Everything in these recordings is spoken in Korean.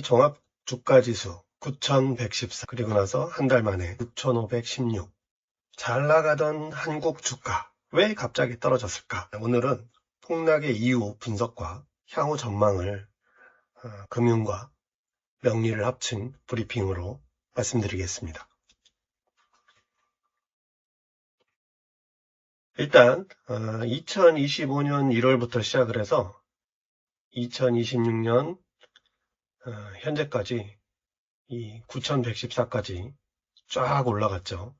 종합 주가지수 9,114, 그리고 나서 한 달 만에 9,516. 잘 나가던 한국 주가 왜 갑자기 떨어졌을까? 오늘은 폭락의 이유 분석과 향후 전망을 금융과 명리를 합친 브리핑으로 말씀드리겠습니다. 일단 2025년 1월부터 시작을 해서 2026년 현재까지 이 9,114까지 쫙 올라갔죠.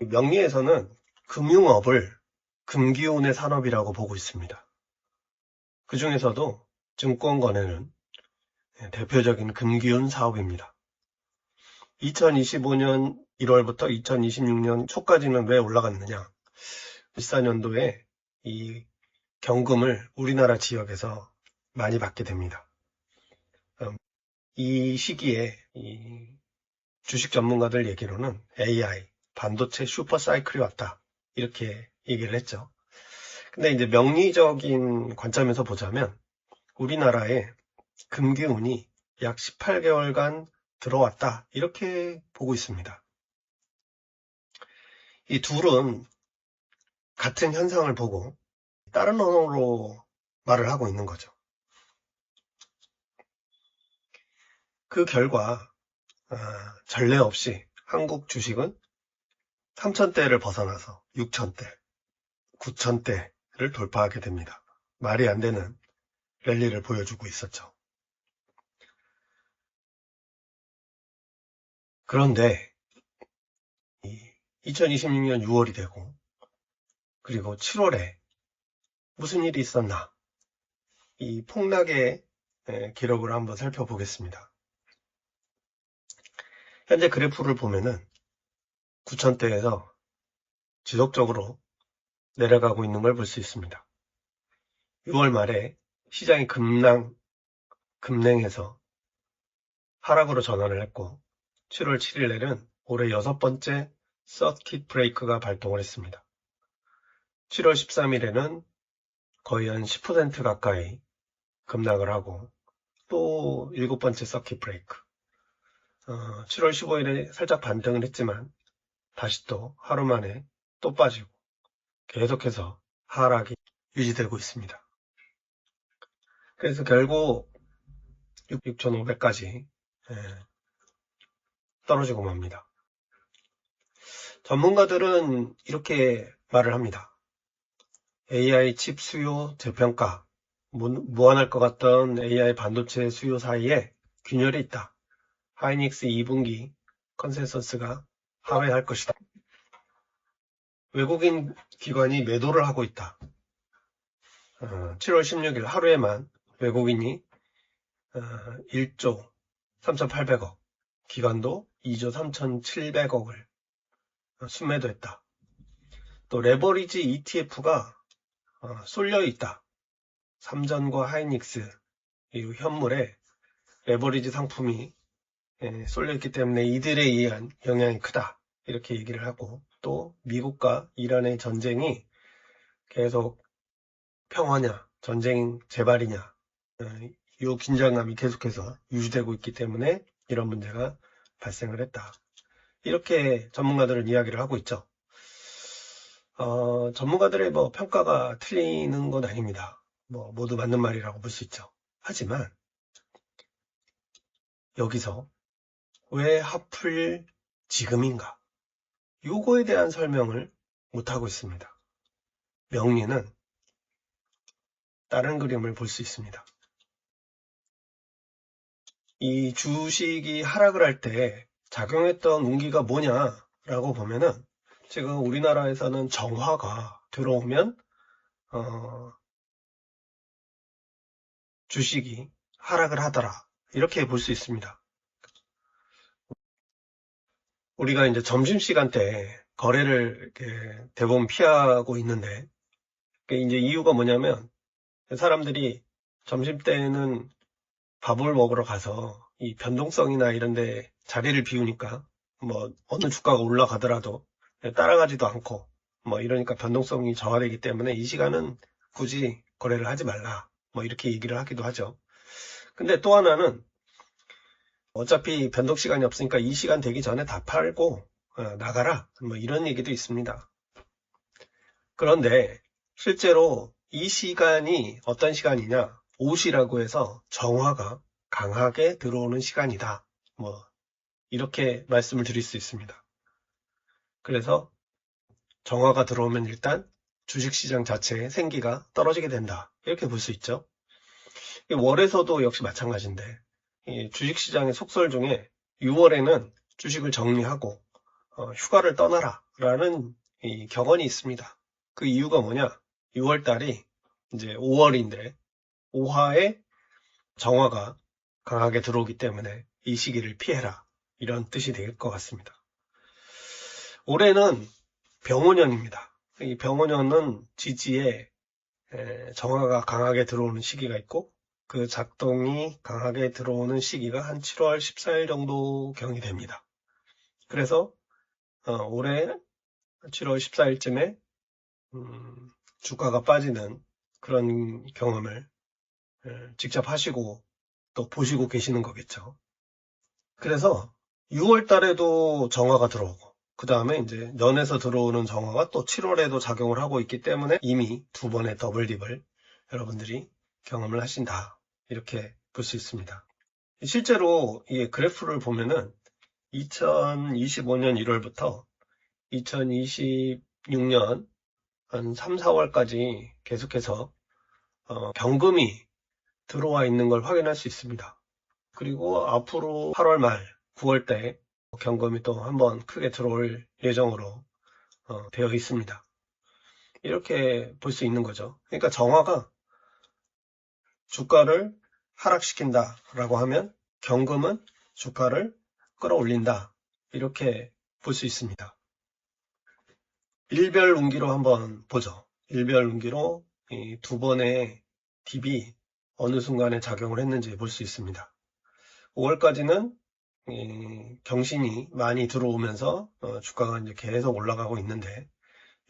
명리에서는 금융업을 금기운의 산업이라고 보고 있습니다. 그 중에서도 증권거래는 대표적인 금기운 사업입니다. 2025년 1월부터 2026년 초까지는 왜 올라갔느냐? 14년도에 이 경금을 우리나라 지역에서 많이 받게 됩니다. 이 시기에 이 주식 전문가들 얘기로는 AI, 반도체 슈퍼 사이클이 왔다, 이렇게 얘기를 했죠. 근데 이제 명리적인 관점에서 보자면 우리나라에 금기운이 약 18개월간 들어왔다, 이렇게 보고 있습니다. 이 둘은 같은 현상을 보고 다른 언어로 말을 하고 있는 거죠. 그 결과 전례 없이 한국 주식은 3,000대를 벗어나서 6,000대, 9,000대를 돌파하게 됩니다. 말이 안 되는 랠리를 보여주고 있었죠. 그런데 2026년 6월이 되고 그리고 7월에 무슨 일이 있었나? 이 폭락의 기록을 한번 살펴보겠습니다. 현재 그래프를 보면은 9,000대에서 지속적으로 내려가고 있는 걸 볼 수 있습니다. 6월 말에 시장이 급냉해서 하락으로 전환을 했고 7월 7일에는 올해 6번째 서킷 브레이크가 발동을 했습니다. 7월 13일에는 거의 한 10% 가까이 급락을 하고 또 7번째 서킷 브레이크. 7월 15일에 살짝 반등을 했지만 다시 또 하루 만에 또 빠지고 계속해서 하락이 유지되고 있습니다. 그래서 결국 6,500까지 떨어지고 맙니다. 전문가들은 이렇게 말을 합니다. AI 칩 수요 재평가, 무한할 것 같던 AI 반도체 수요 사이에 균열이 있다. 하이닉스 2분기 컨센서스가 하회할 것이다. 외국인 기관이 매도를 하고 있다. 7월 16일 하루에만 외국인이 1조 3,800억, 기관도 2조 3,700억을 순매도했다. 또 레버리지 ETF가 쏠려 있다. 삼전과 하이닉스 이 현물에 레버리지 상품이 쏠려 있기 때문에 이들에 의한 영향이 크다, 이렇게 얘기를 하고, 또 미국과 이란의 전쟁이 계속 평화냐 전쟁 재발이냐, 이 긴장감이 계속해서 유지되고 있기 때문에 이런 문제가 발생을 했다, 이렇게 전문가들은 이야기를 하고 있죠. 전문가들의 평가가 틀리는 건 아닙니다. 모두 맞는 말이라고 볼 수 있죠. 하지만 여기서 왜 하필 지금인가? 요거에 대한 설명을 못하고 있습니다. 명리는 다른 그림을 볼 수 있습니다. 이 주식이 하락을 할 때 작용했던 운기가 뭐냐라고 보면은, 지금 우리나라에서는 정화가 들어오면 주식이 하락을 하더라, 이렇게 볼 수 있습니다. 우리가 이제 점심시간 때 거래를 이렇게 대부분 피하고 있는데, 이제 이유가 뭐냐면, 사람들이 점심때는 밥을 먹으러 가서 이 변동성이나 이런데 자리를 비우니까 어느 주가가 올라가더라도 따라가지도 않고 이러니까 변동성이 저하되기 때문에 이 시간은 굳이 거래를 하지 말라, 이렇게 얘기를 하기도 하죠. 근데 또 하나는 어차피 변동 시간이 없으니까 이 시간 되기 전에 다 팔고 나가라. 뭐 이런 얘기도 있습니다. 그런데 실제로 이 시간이 어떤 시간이냐? 옷이라고 해서 정화가 강하게 들어오는 시간이다. 뭐 이렇게 말씀을 드릴 수 있습니다. 그래서 정화가 들어오면 일단 주식시장 자체의 생기가 떨어지게 된다. 이렇게 볼 수 있죠. 월에서도 역시 마찬가지인데 이 주식시장의 속설 중에 6월에는 주식을 정리하고 휴가를 떠나라 라는 이 격언이 있습니다. 그 이유가 뭐냐? 6월달이 이제 5월인데 5화에 정화가 강하게 들어오기 때문에 이 시기를 피해라. 이런 뜻이 될 것 같습니다. 올해는 병원년입니다. 이 병원년은 지지에 정화가 강하게 들어오는 시기가 있고 그 작동이 강하게 들어오는 시기가 한 7월 14일 정도 경이 됩니다. 그래서 올해 7월 14일쯤에 주가가 빠지는 그런 경험을 직접 하시고 또 보시고 계시는 거겠죠. 그래서 6월 달에도 정화가 들어오고 그 다음에 이제 연에서 들어오는 정화가 또 7월에도 작용을 하고 있기 때문에 이미 두 번의 더블딥을 여러분들이 경험을 하신다. 이렇게 볼 수 있습니다. 실제로 이 그래프를 보면은 2025년 1월부터 2026년 한 3, 4월까지 계속해서 경금이 들어와 있는 걸 확인할 수 있습니다. 그리고 앞으로 8월 말, 9월 때 경금이 또 한번 크게 들어올 예정으로 되어 있습니다. 이렇게 볼 수 있는 거죠. 그러니까 정화가 주가를 하락시킨다 라고 하면 경금은 주가를 끌어올린다. 이렇게 볼 수 있습니다. 일별 운기로 한번 보죠. 일별 운기로 이 두 번의 딥이 어느 순간에 작용을 했는지 볼 수 있습니다. 5월까지는 경신이 많이 들어오면서 주가가 이제 계속 올라가고 있는데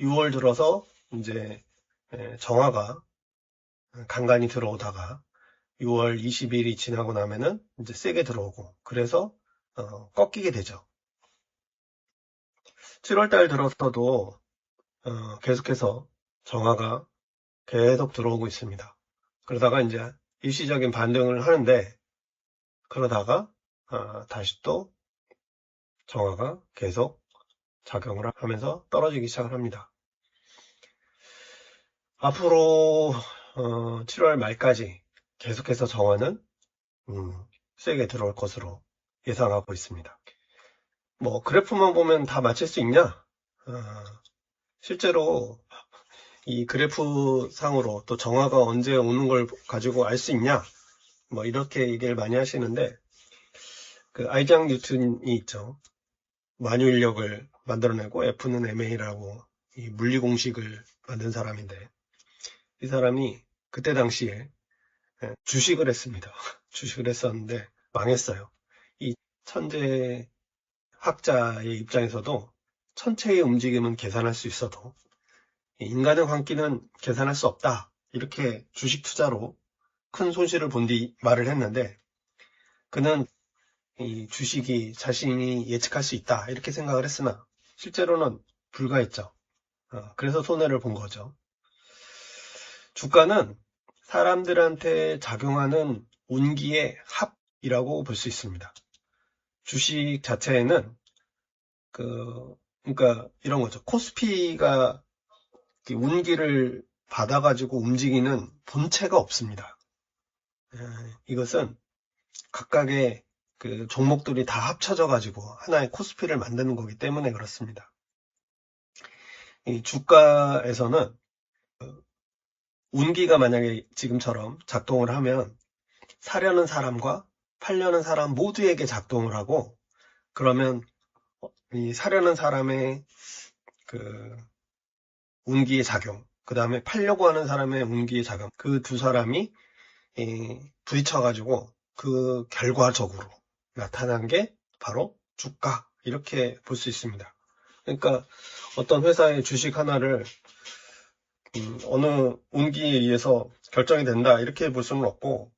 6월 들어서 이제 정화가 간간히 들어오다가 6월 20일이 지나고 나면은 이제 세게 들어오고 그래서 꺾이게 되죠. 7월달 들어서도 계속해서 정화가 계속 들어오고 있습니다. 그러다가 이제 일시적인 반등을 하는데 그러다가 다시 또 정화가 계속 작용을 하면서 떨어지기 시작을 합니다. 앞으로 7월 말까지 계속해서 정화는 세게 들어올 것으로 예상하고 있습니다. 뭐 그래프만 보면 다 맞힐 수 있냐? 실제로 이 그래프 상으로 또 정화가 언제 오는 걸 가지고 알 수 있냐? 뭐 이렇게 얘기를 많이 하시는데 그 아이작 뉴턴이 있죠. 만유인력을 만들어내고 F는 ma라고 이 물리 공식을 만든 사람인데 이 사람이 그때 당시에 주식을 했습니다. 주식을 했었는데 망했어요. 이 천재 학자의 입장에서도 천체의 움직임은 계산할 수 있어도 인간의 환기는 계산할 수 없다. 이렇게 주식 투자로 큰 손실을 본 뒤 말을 했는데 그는 이 주식이 자신이 예측할 수 있다. 이렇게 생각을 했으나 실제로는 불가했죠. 그래서 손해를 본 거죠. 주가는 사람들한테 작용하는 운기의 합이라고 볼 수 있습니다. 주식 자체에는 그러니까 이런 거죠. 코스피가 운기를 받아가지고 움직이는 본체가 없습니다. 이것은 각각의 그 종목들이 다 합쳐져가지고 하나의 코스피를 만드는 거기 때문에 그렇습니다. 이 주가에서는 운기가 만약에 지금처럼 작동을 하면 사려는 사람과 팔려는 사람 모두에게 작동을 하고 그러면 이 사려는 사람의 그 운기의 작용, 그 다음에 팔려고 하는 사람의 운기의 작용, 그 두 사람이 부딪혀가지고 그 결과적으로 나타난 게 바로 주가 이렇게 볼 수 있습니다. 그러니까 어떤 회사의 주식 하나를 어느 운기에 의해서 결정이 된다 이렇게 볼 수는 없고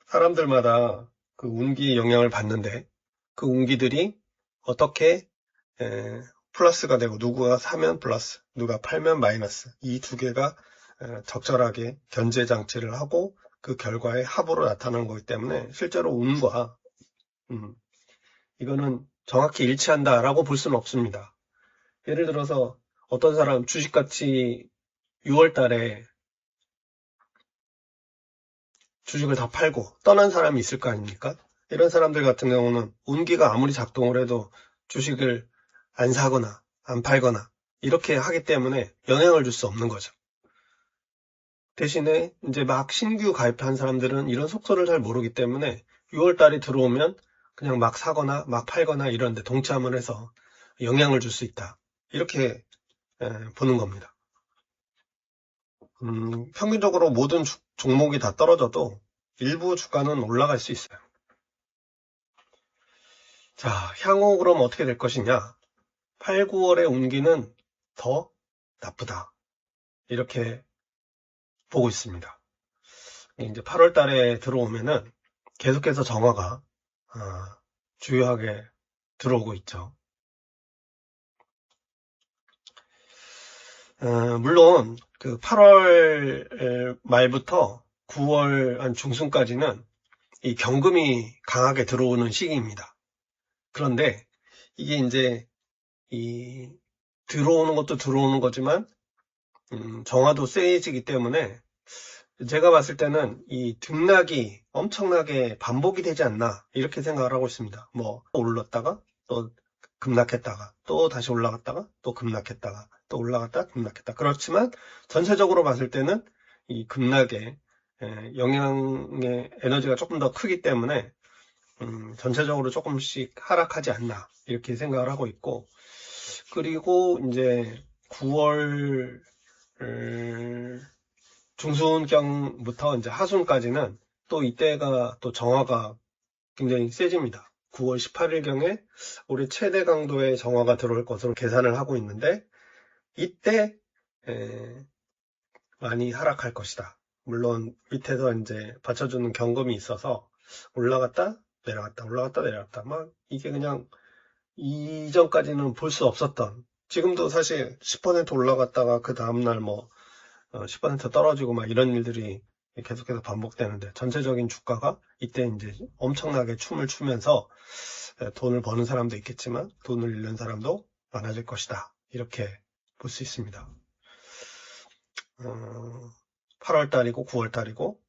사람들마다 그 운기 영향을 받는데 그 운기들이 어떻게 플러스가 되고 누구가 사면 플러스, 누가 팔면 마이너스 이 두 개가 적절하게 견제 장치를 하고 그 결과의 합으로 나타나는 거기 때문에 실제로 운과 이거는 정확히 일치한다라고 볼 수는 없습니다. 예를 들어서 어떤 사람 주식같이 6월 달에 주식을 다 팔고 떠난 사람이 있을 거 아닙니까? 이런 사람들 같은 경우는 운기가 아무리 작동을 해도 주식을 안 사거나 안 팔거나 이렇게 하기 때문에 영향을 줄 수 없는 거죠. 대신에 이제 막 신규 가입한 사람들은 이런 속도를 잘 모르기 때문에 6월 달이 들어오면 그냥 막 사거나 막 팔거나 이런데 동참을 해서 영향을 줄 수 있다. 이렇게 보는 겁니다. 평균적으로 모든 종목이 다 떨어져도 일부 주가는 올라갈 수 있어요. 자, 향후 그럼 어떻게 될 것이냐? 8, 9월의 운기는 더 나쁘다. 이렇게 보고 있습니다. 이제 8월 달에 들어오면은 계속해서 정화가 주요하게 들어오고 있죠. 물론 그 8월 말부터 9월 한 중순까지는 이 경금이 강하게 들어오는 시기입니다. 그런데 이게 이제 이 들어오는 것도 들어오는 거지만 정화도 세지기 때문에 제가 봤을 때는 이 등락이 엄청나게 반복이 되지 않나 이렇게 생각을 하고 있습니다. 뭐 올랐다가 또 급락했다가 또 다시 올라갔다가 또 급락했다가 또 올라갔다 급락했다. 그렇지만 전체적으로 봤을 때는 이 급락의 영향의 에너지가 조금 더 크기 때문에 전체적으로 조금씩 하락하지 않나 이렇게 생각을 하고 있고, 그리고 이제 9월 중순경부터 이제 하순까지는 또 이때가 또 정화가 굉장히 세집니다. 9월 18일경에 올해 최대 강도의 정화가 들어올 것으로 계산을 하고 있는데 이때 많이 하락할 것이다. 물론 밑에서 이제 받쳐주는 경금이 있어서 올라갔다 내려갔다 올라갔다 내려갔다 막 이게 그냥 이전까지는 볼 수 없었던, 지금도 사실 10% 올라갔다가 그 다음날 뭐 10% 떨어지고 막 이런 일들이 계속해서 반복되는데 전체적인 주가가 이때 이제 엄청나게 춤을 추면서 돈을 버는 사람도 있겠지만 돈을 잃는 사람도 많아질 것이다. 이렇게 볼 수 있습니다. 8월 달이고 9월 달이고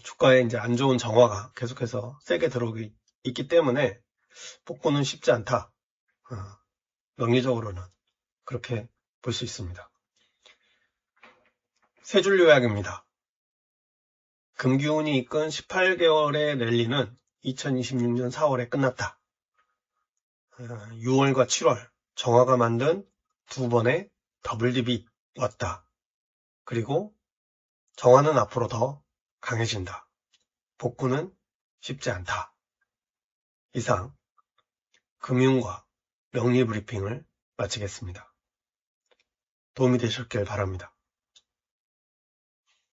주가에 이제 안 좋은 정화가 계속해서 세게 들어오기 있기 때문에 복구는 쉽지 않다. 명리적으로는 그렇게 볼 수 있습니다. 세 줄 요약입니다. 금기운이 이끈 18개월의 랠리는 2026년 4월에 끝났다. 6월과 7월 정화가 만든 두 번의 더블딥이 왔다. 그리고 정화는 앞으로 더 강해진다. 복구는 쉽지 않다. 이상 금융과 명리 브리핑을 마치겠습니다. 도움이 되셨길 바랍니다.